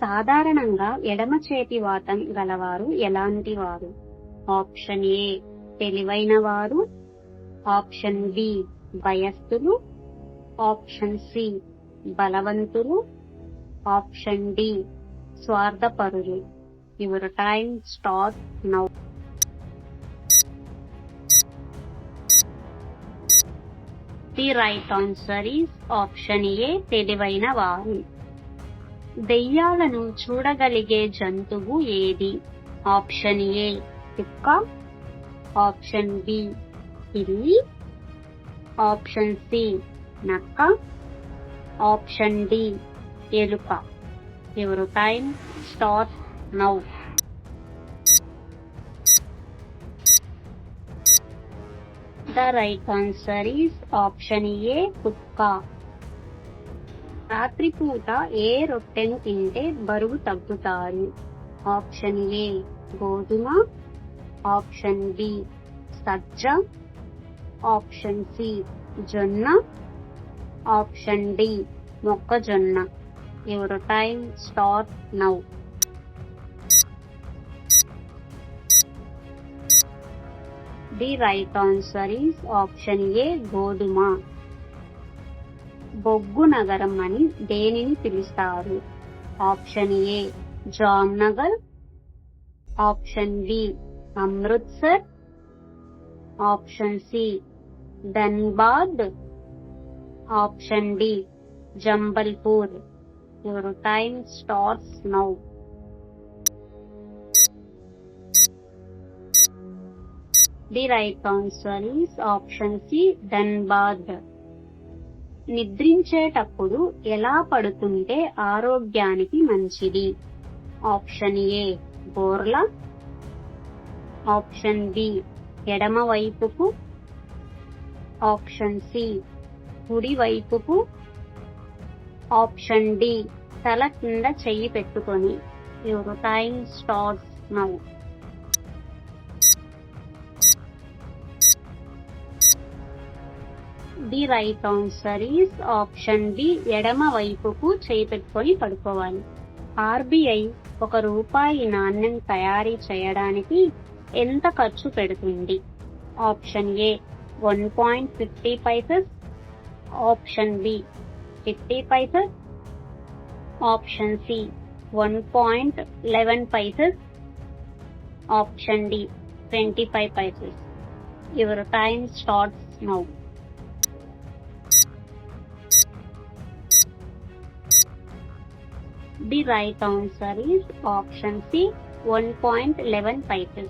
సాధారణంగా ఎడమ చేతి వాతం గలవారు ఎలాంటి వారు? ఆప్షన్ ఏ తెలివైన వారు, ఆప్షన్ బి భయస్థులు, ఆప్షన్ సి బలవంతులు, ఆప్షన్ డి స్వార్థపరులు. Your time start now. The right answer is option A తెలివైన వారు. దెయ్యాలను చూడగలిగే జంతువు ఏది? ఆప్షన్ ఏ కుక్క, ఆప్షన్ బి పిల్లి, ఆప్షన్ సి నక్క, ఆప్షన్ డి ఎలుక. Your time start now. The right answer is option A కుక్క. రాత్రిపూట ఏ రొట్టెను తింటే బరువు తగ్గుతారు? ఆప్షన్ ఏ గోధుమ, ఆప్షన్ బి సజ్జ, ఆప్షన్ సి జొన్న, ఆప్షన్ డి మొక్కజొన్న. Your time start now. The right answer is option A గోధుమ. బొగ్గు నగరం అని దేనిని పిలుస్తారు? Option A Jamnagar, option B Amritsar, option C Dhanbad, option D Jabalpur. Your time starts now. The right answer is option C Dhanbad. నిద్రించేటప్పుడు ఎలా పడుకుంటే ఆరోగ్యానికి మంచిది? ఆప్షన్ ఏ బోర్లా, ఆప్షన్ బి ఎడమ వైపుకు, ఆప్షన్ సి కుడి వైపుకు, ఆప్షన్ డి తల కింద చెయ్యి పెట్టుకొని. Your time starts now. The right answer is option B ఎడమ వైపుకు చేయి పెట్టుకొని పడుకోవాలి. ఆర్బీఐ ₹1 నాణ్యం తయారీ చేయడానికి ఎంత ఖర్చు పెడుతుంది? Option A 1.50 paises, option B 50 paises, option C 1.11 paises, option D 25 paises. Your time starts now. The right answer is option C 1.11 paisa.